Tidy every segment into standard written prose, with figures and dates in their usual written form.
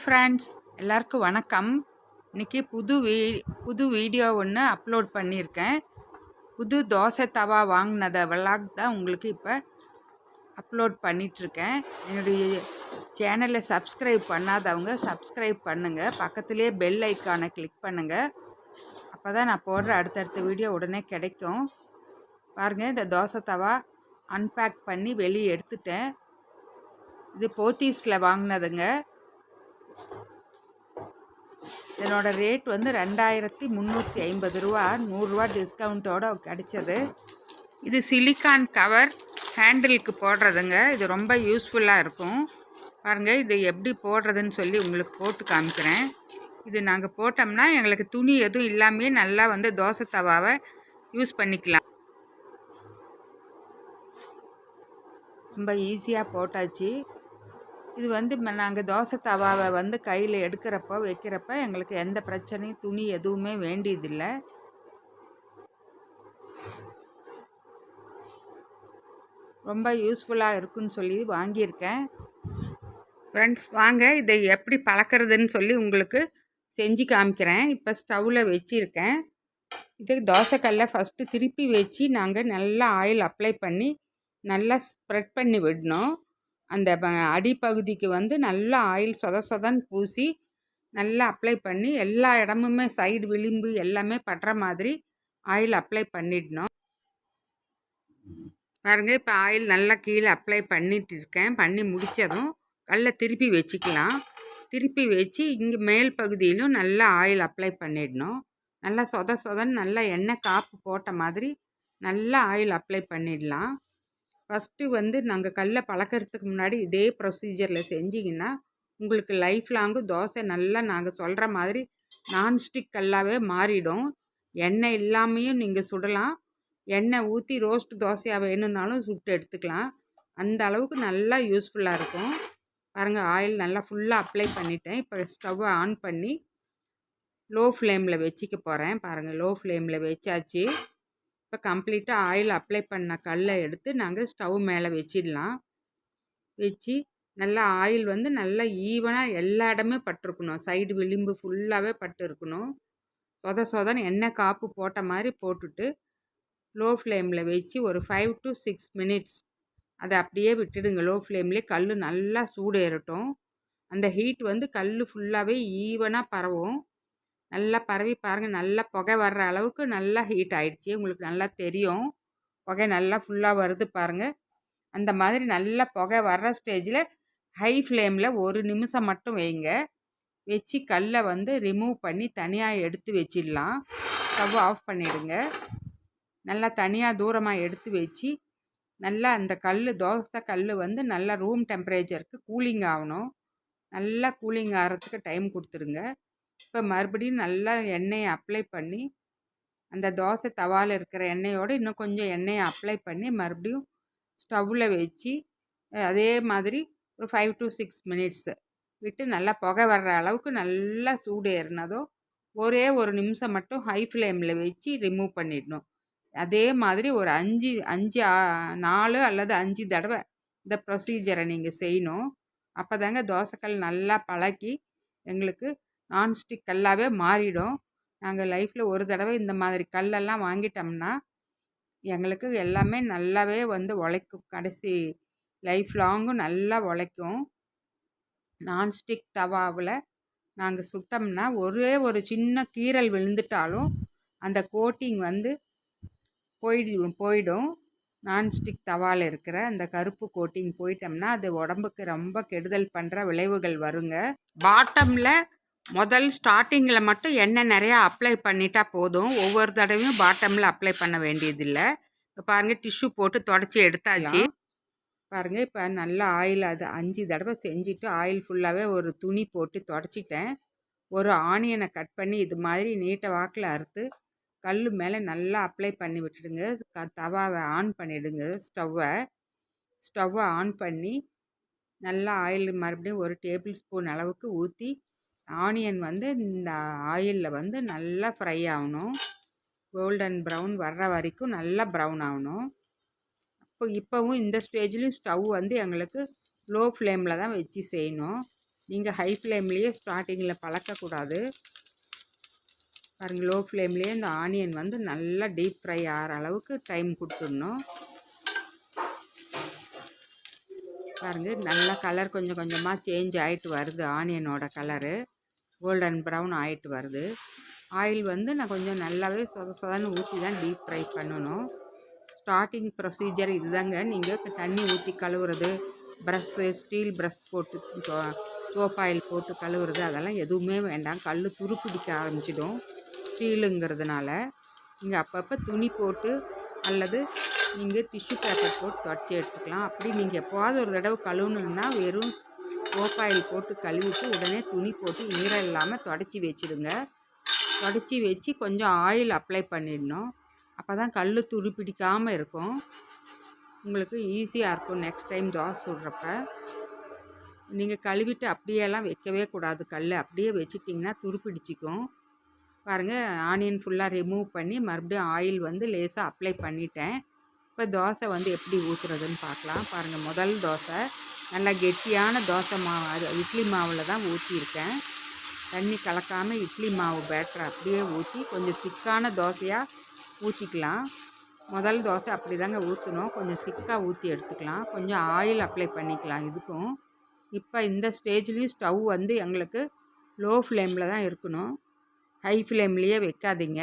Friends, எல்லாருக்கும் வணக்கம். இன்றைக்கி புது வீடியோ ஒன்று அப்லோட் பண்ணியிருக்கேன். புது தோசை தவா வாங்கினத விளாக் தான் உங்களுக்கு இப்போ அப்லோட் பண்ணிகிட்ருக்கேன். என்னுடைய சேனலை சப்ஸ்கிரைப் பண்ணாதவங்க சப்ஸ்கிரைப் பண்ணுங்கள். பக்கத்துலேயே பெல் ஐக்கானை கிளிக் பண்ணுங்கள். அப்போ தான் நான் போடுற அடுத்தடுத்த வீடியோ உடனே கிடைக்கும். பாருங்கள், இந்த தோசை தவா அன்பேக் பண்ணி வெளியே எடுத்துட்டேன். இது போத்தீஸில் வாங்கினதுங்க. இதனோட ரேட் வந்து 2350 ரூபா, 100 ரூபா டிஸ்கவுண்ட்டோடு கிடைச்சது. இது சிலிக்கான் கவர் ஹேண்டிலுக்கு போடுறதுங்க. இது ரொம்ப யூஸ்ஃபுல்லாக இருக்கும். பாருங்கள், இது எப்படி போடுறதுன்னு சொல்லி உங்களுக்கு போட்டு காமிக்கிறேன். இது நாங்கள் போட்டோம்னா எங்களுக்கு துணி எதுவும் இல்லாமே நல்லா வந்து தோசை தவாவை யூஸ் பண்ணிக்கலாம். ரொம்ப ஈஸியாக போட்டாச்சு. இது வந்து நாங்கள் தோசை தவாவை வந்து கையில் எடுக்கிறப்போ வைக்கிறப்ப எங்களுக்கு எந்த பிரச்சனையும் துணி எதுவுமே வேண்டியதில்லை. ரொம்ப யூஸ்ஃபுல்லாக இருக்குன்னு சொல்லி வாங்கியிருக்கேன். ஃப்ரெண்ட்ஸ், வாங்க இதை எப்படி பழக்கிறதுன்னு சொல்லி உங்களுக்கு செஞ்சு காமிக்கிறேன். இப்போ ஸ்டவ்வில் வச்சுருக்கேன். இது தோசைக்கல்லை ஃபஸ்ட்டு திருப்பி வச்சு நாங்கள் நல்லா ஆயில் அப்ளை பண்ணி நல்லா ஸ்ப்ரெட் பண்ணி விடணும். அந்த அடிப்பகுதிக்கு வந்து நல்லா ஆயில் சொதன்னு பூசி நல்லா அப்ளை பண்ணி எல்லா இடமுமே சைடு விளிம்பு எல்லாமே படுற மாதிரி ஆயில் அப்ளை பண்ணிடணும். பாருங்கள், இப்போ ஆயில் நல்லா கீழே அப்ளை பண்ணிட்டு இருக்கேன். பண்ணி முடித்ததும் கல்லை திருப்பி வச்சுக்கலாம். திருப்பி வச்சு இங்கே மேல் பகுதியிலும் நல்லா ஆயில் அப்ளை பண்ணிடணும். நல்லா சொதன்னு நல்லா எண்ணெய் காப்பு போட்ட மாதிரி நல்லா ஆயில் அப்ளை பண்ணிடலாம். ஃபஸ்ட்டு வந்து நாங்கள் கல்லை பழக்கிறதுக்கு முன்னாடி இதே ப்ரொசீஜரில் செஞ்சிங்கன்னா உங்களுக்கு லைஃப் லாங்கு தோசை நல்லா நாங்கள் சொல்கிற மாதிரி நான்ஸ்டிக் கல்லாகவே மாறிடும். எண்ணெய் இல்லாமையும் நீங்கள் சுடலாம். எண்ணெய் ஊற்றி ரோஸ்ட் தோசையாக வேணும்னாலும் சுட்டு எடுத்துக்கலாம். அந்த அளவுக்கு நல்லா யூஸ்ஃபுல்லாக இருக்கும். பாருங்கள், ஆயில் நல்லா ஃபுல்லாக அப்ளை பண்ணிட்டேன். இப்போ ஸ்டவ்வை ஆன் பண்ணி லோ ஃப்ளேமில் வச்சுக்க போகிறேன். பாருங்கள், லோ ஃப்ளேமில் வச்சாச்சு. இப்போ கம்ப்ளீட்டாக ஆயில் அப்ளை பண்ண கல்லை எடுத்து நாங்கள் ஸ்டவ் மேலே வச்சிடலாம். வச்சு நல்லா ஆயில் வந்து நல்லா ஈவனாக எல்லா இடமே பட்டிருக்கணும். சைடு விளிம்பு ஃபுல்லாகவே பட்டு இருக்கணும். சொதன்னு எண்ணெய் காப்பு போட்ட மாதிரி போட்டுட்டு லோ ஃப்ளேமில் வச்சு ஒரு 5 to 6 மினிட்ஸ் அதை அப்படியே விட்டுடுங்க. லோ ஃப்ளேம்லேயே கல் நல்லா சூடேறட்டும். அந்த ஹீட் வந்து கல் ஃபுல்லாகவே ஈவனாக பரவும். நல்லா பரவி பாருங்கள், நல்லா புகை வர்ற அளவுக்கு நல்லா ஹீட் ஆகிடுச்சி. உங்களுக்கு நல்லா தெரியும், புகை நல்லா ஃபுல்லாக வருது பாருங்கள். அந்த மாதிரி நல்லா புகை வர்ற ஸ்டேஜில் ஹை ஃப்ளேமில் 1 நிமிஷம் மட்டும் வைங்க. வச்சு கல்லை வந்து ரிமூவ் பண்ணி தனியாக எடுத்து வச்சிடலாம். ஸ்டவ் ஆஃப் பண்ணிவிடுங்க. நல்லா தனியாக தூரமாக எடுத்து வச்சு நல்லா அந்த தோசை கல் வந்து நல்லா ரூம் டெம்பரேச்சருக்கு கூலிங் ஆகணும். நல்லா கூலிங் ஆகிறதுக்கு டைம் கொடுத்துருங்க. இப்போ மறுபடியும் நல்லா எண்ணெயை அப்ளை பண்ணி அந்த தோசை தவாவில் இருக்கிற எண்ணெயோடு இன்னும் கொஞ்சம் எண்ணெயை அப்ளை பண்ணி மறுபடியும் ஸ்டவ்வில் வச்சு அதே மாதிரி ஒரு 5 to 6 மினிட்ஸு விட்டு நல்லா புகை வர்ற அளவுக்கு நல்லா சூடு ஏறினதும் ஒரே ஒரு நிமிஷம் மட்டும் ஹை ஃப்ளேமில் வச்சு ரிமூவ் பண்ணிடணும். அதே மாதிரி ஒரு 4 அல்லது 5 தடவை இந்த ப்ரொசீஜரை நீங்கள் செய்யணும். அப்போ தாங்க தோசைக்கல் நல்லா பழக்கி எங்களுக்கு நான்ஸ்டிக் கல்லாகவே மாறிடும். நாங்கள் லைஃப்பில் ஒரு தடவை இந்த மாதிரி கல்லெல்லாம் வாங்கிட்டோம்னா எங்களுக்கு எல்லாமே நல்லாவே வந்து உழைக்கும். கடைசி லைஃப் லாங்கும் நல்லா உழைக்கும். நான்ஸ்டிக் தவாவில் நாங்கள் சுட்டோம்னா ஒரே ஒரு சின்ன கீறல் விழுந்துட்டாலும் அந்த கோட்டிங் வந்து போயிடும். நான்ஸ்டிக் தவாவில் இருக்கிற அந்த கருப்பு கோட்டிங் போயிட்டோம்னா அது உடம்புக்கு ரொம்ப கெடுதல் பண்ணுற விளைவுகள் வருங்க. பாட்டமில் முதல் ஸ்டார்டிங்கில் மட்டும் எண்ணெய் நிறையா அப்ளை பண்ணிட்டா போதும். ஒவ்வொரு தடவையும் பாட்டமில் அப்ளை பண்ண வேண்டியதில்லை. இப்போ பாருங்கள், டிஷ்யூ போட்டு தொடச்சி எடுத்தாச்சு. பாருங்கள், இப்போ நல்லா ஆயில் அது 5 தடவை செஞ்சுட்டு ஆயில் ஃபுல்லாகவே ஒரு துணி போட்டு தொடச்சிட்டேன். ஒரு ஆனியனை கட் பண்ணி இது மாதிரி நீட்டை வாக்கில் அறுத்து கல் மேலே நல்லா அப்ளை பண்ணி விட்டுடுங்க. தவாவை ஆன் பண்ணிவிடுங்க. ஸ்டவ்வை ஆன் பண்ணி நல்லா ஆயில் மறுபடியும் ஒரு டேபிள் ஸ்பூன் அளவுக்கு ஊற்றி ஆனியன் வந்து இந்த ஆயிலில் வந்து நல்லா ஃப்ரை ஆகணும். கோல்டன் ப்ரௌன் வர்ற வரைக்கும் நல்லா ப்ரௌன் ஆகணும். இப்போவும் இந்த ஸ்டேஜ்லேயும் ஸ்டவ் வந்து எங்களுக்கு லோ ஃப்ளேமில் தான் வச்சு செய்யணும். நீங்கள் ஹை ஃப்ளேம்லேயே ஸ்டார்டிங்கில் பழக்கக்கூடாது. பாருங்கள், லோ ஃப்ளேம்லேயே இந்த ஆனியன் வந்து நல்லா டீப் ஃப்ரை ஆகிற அளவுக்கு டைம் கொடுத்துடணும். பாருங்கள், நல்லா கலர் கொஞ்சம் கொஞ்சமாக சேஞ்ச் ஆகிட்டு வருது. ஆனியனோட கலரு கோல்டன் ப்ரௌன் ஆகிட்டு வருது. ஆயில் வந்து நான் கொஞ்சம் நல்லாவே சொதன்னு ஊற்றி தான் டீப் ஃப்ரை பண்ணணும். ஸ்டார்டிங் ப்ரொசீஜர் இதுதாங்க. நீங்கள் தண்ணி ஊற்றி கழுவுறது, ப்ரஷ்ஷு, ஸ்டீல் ப்ரஷ் போட்டு சோப் ஆயில் போட்டு கழுவுறது அதெல்லாம் எதுவுமே வேண்டாம். கல் துருப்பிடிக்க ஆரம்பிச்சிடும் ஸ்டீலுங்கிறதுனால. நீங்கள் அப்பப்போ துணி போட்டு அல்லது நீங்கள் டிஷ்யூ பேப்பர் போட்டு துடைச்சி எடுத்துக்கலாம். அப்படி நீங்கள் எப்போவாவது ஒரு தடவை கழுவுணுன்னா வெறும் சோப் ஆயில் போட்டு கழுவிட்டு உடனே துணி போட்டு ஈரம் இல்லாமல் துடைச்சி வச்சுடுங்க. துடைச்சி வச்சு கொஞ்சம் ஆயில் அப்ளை பண்ணிடணும். அப்போ தான் கல் துருப்பிடிக்காமல் இருக்கும். உங்களுக்கு ஈஸியாக இருக்கும் நெக்ஸ்ட் டைம் தோசை சுடுறப்ப. நீங்கள் கழுவிட்டு அப்படியெல்லாம் வைக்கவே கூடாது. கல் அப்படியே வச்சுட்டிங்கன்னா துருப்பிடிச்சிக்கும். பாருங்கள், ஆனியன் ஃபுல்லாக ரிமூவ் பண்ணி மறுபடியும் ஆயில் வந்து லேசாக அப்ளை பண்ணிட்டேன். இப்போ தோசை வந்து எப்படி ஊற்றுறதுன்னு பார்க்கலாம். பாருங்கள், முதல் தோசை நல்லா கெட்டியான தோசை மாவு, அது இட்லி மாவில் தான் ஊற்றியிருக்கேன். தண்ணி கலக்காமல் இட்லி மாவு பேட்டரை அப்படியே ஊற்றி கொஞ்சம் திக்கான தோசையாக ஊற்றிக்கலாம். முதல் தோசை அப்படி தாங்க ஊற்றணும். கொஞ்சம் திக்காக ஊற்றி எடுத்துக்கலாம். கொஞ்சம் ஆயில் அப்ளை பண்ணிக்கலாம் இதுக்கும். இப்போ இந்த ஸ்டேஜ்லேயும் ஸ்டவ் வந்து எங்களுக்கு லோ ஃப்ளேமில் தான் இருக்கணும். ஹை ஃப்ளேம்லேயே வைக்காதீங்க.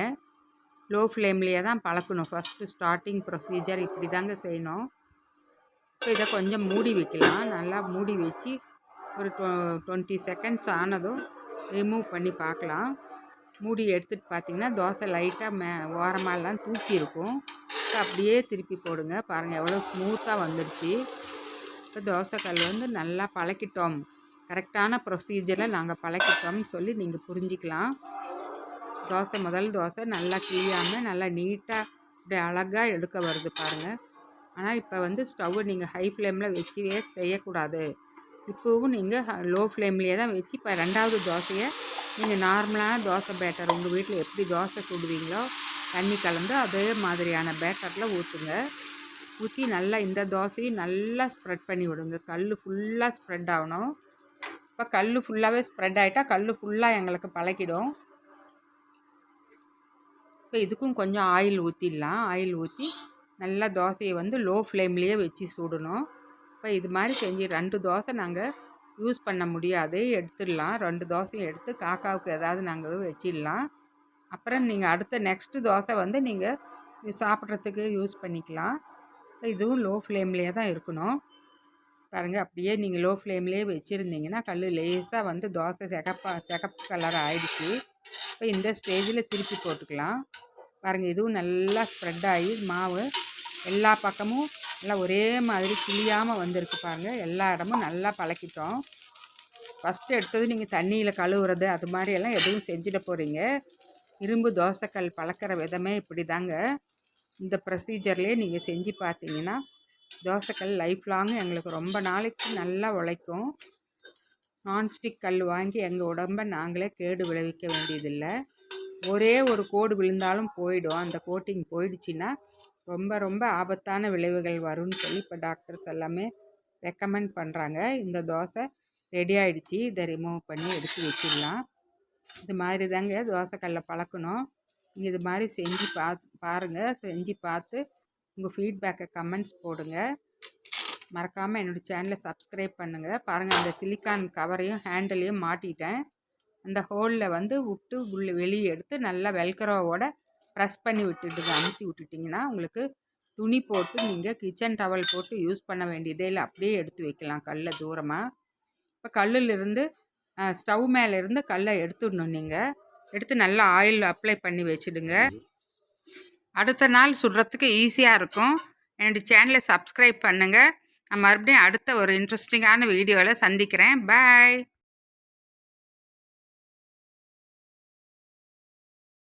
லோ ஃப்ளேம்லேயே தான் பழக்கணும். ஃபஸ்ட்டு ஸ்டார்டிங் ப்ரொசீஜர் இப்படி தாங்க செய்யணும். இப்போ இதை கொஞ்சம் மூடி வைக்கலாம். நல்லா மூடி வச்சு ஒரு 20 செகண்ட்ஸ் ஆனதும் ரிமூவ் பண்ணி பார்க்கலாம். மூடி எடுத்துகிட்டு பார்த்திங்கன்னா தோசை லைட்டாக ஓரமாலாம் தூக்கி இருக்கும். அப்படியே திருப்பி போடுங்க. பாருங்கள், எவ்வளோ ஸ்மூத்தாக வந்துடுச்சு. இப்போ தோசைக்கல் வந்து நல்லா பழக்கிட்டோம், கரெக்டான ப்ரொசீஜரில் நாங்கள் பழக்கிட்டோம்னு சொல்லி நீங்கள் புரிஞ்சிக்கலாம். முதல் தோசை நல்லா கிளியாமல் நல்லா நீட்டாக இப்படி அழகாக எடுக்க வருது பாருங்கள். ஆனால் இப்போ வந்து ஸ்டவ்வை நீங்கள் ஹை ஃப்ளேமில் வச்சுவே செய்யக்கூடாது. இப்போவும் நீங்கள் லோ ஃப்ளேம்லேயே தான் வச்சு இப்போ ரெண்டாவது தோசையை நீங்கள் நார்மலான தோசை பேட்டர் உங்கள் வீட்டில் எப்படி தோசை சுடுவீங்களோ தண்ணி கலந்து அதே மாதிரியான பேட்டரில் ஊற்றுங்க. ஊற்றி நல்லா இந்த தோசையும் நல்லா ஸ்ப்ரெட் பண்ணி விடுங்க. கல் ஃபுல்லாக ஸ்ப்ரெட் ஆகணும். இப்போ கல் ஃபுல்லாகவே ஸ்ப்ரெட் ஆகிட்டா கல் ஃபுல்லாக எங்களுக்கு பழக்கிடும். இப்போ இதுக்கும் கொஞ்சம் ஆயில் ஊற்றிடலாம். ஆயில் ஊற்றி நல்லா தோசையை வந்து லோ ஃப்ளேம்லேயே வச்சு சுடணும். இப்போ இது மாதிரி செஞ்சு 2 தோசை நாங்கள் யூஸ் பண்ண முடியாது, எடுத்துடலாம். 2 தோசையும் எடுத்து காக்காவுக்கு ஏதாவது நாங்கள் வச்சிடலாம். அப்புறம் நீங்கள் அடுத்த நெக்ஸ்ட்டு தோசை வந்து நீங்கள் சாப்பிட்றதுக்கு யூஸ் பண்ணிக்கலாம். இதுவும் லோ ஃப்ளேம்லேயே தான் இருக்கணும். பாருங்கள், அப்படியே நீங்கள் லோ ஃப்ளேம்லேயே வச்சுருந்தீங்கன்னா கல் லேசாக வந்து தோசை சிகப்பு கலர் ஆகிடுச்சு. இப்போ இந்த ஸ்டேஜில் திருப்பி போட்டுக்கலாம். பாருங்கள், இதுவும் நல்லா ஸ்ப்ரெட் ஆகி மாவு எல்லா பக்கமும் நல்லா ஒரே மாதிரி கிளியாமல் வந்திருக்கு. பாருங்கள், எல்லா இடமும் நல்லா பழக்கிட்டோம். ஃபஸ்ட்டு எடுத்தது நீங்கள் தண்ணியில் கழுவுறது அது மாதிரியெல்லாம் எதுவும் செஞ்சிட போகிறீங்க. இரும்பு தோசைக்கல் பழக்கிற விதமே இப்படி தாங்க. இந்த ப்ரொசீஜர்லேயே நீங்கள் செஞ்சு பார்த்தீங்கன்னா தோசைக்கல் லைஃப் லாங் எங்களுக்கு ரொம்ப நாளைக்கு நல்லா உழைக்கும். நான்ஸ்டிக் கல் வாங்கி எங்கள் உடம்பை நாங்களே கேடு விளைவிக்க வேண்டியதில்லை. ஒரே ஒரு கோடு விழுந்தாலும் போயிடும். அந்த கோட்டிங் போயிடுச்சுன்னா ரொம்ப ரொம்ப ஆபத்தான விளைவுகள் வரும்னு சொல்லி இப்போ டாக்டர்ஸ் எல்லாமே ரெக்கமெண்ட் பண்ணுறாங்க. இந்த தோசை ரெடி ஆகிடுச்சி. இதை ரிமூவ் பண்ணி எடுத்து வச்சிடலாம். இது மாதிரி தாங்க தோசைக்கல்லை பழக்கணும். நீங்கள் இது மாதிரி செஞ்சு பாருங்கள். செஞ்சு பார்த்து உங்கள் ஃபீட்பேக்கை கமெண்ட்ஸ் போடுங்க. மறக்காமல் என்னோடய சேனலை சப்ஸ்கிரைப் பண்ணுங்கள். பாருங்கள், அந்த சிலிக்கான் கவரையும் ஹேண்டிலையும் மாட்டிட்டேன். அந்த ஹோலில் வந்து விட்டு வெளியே எடுத்து நல்லா வெல்க்ரோவோட ப்ரெஸ் பண்ணி விட்டுடுங்க. அமுத்தி விட்டுட்டிங்கன்னா உங்களுக்கு துணி போட்டு நீங்கள் கிச்சன் டவல் போட்டு யூஸ் பண்ண வேண்டியதே இல்லை. அப்படியே எடுத்து வைக்கலாம் கல்லை தூரமாக. இப்போ கல்லிலிருந்து ஸ்டவ் மேலேருந்து கல்லை எடுத்துடணும். நீங்கள் எடுத்து நல்லா ஆயில் அப்ளை பண்ணி வச்சுடுங்க. அடுத்த நாள் சுடுறதுக்கு ஈஸியாக இருக்கும். என்னோடய சேனலை சப்ஸ்கிரைப் பண்ணுங்கள். நான் மறுபடியும் அடுத்த ஒரு இன்ட்ரெஸ்டிங்கான வீடியோவில் சந்திக்கிறேன். பாய்.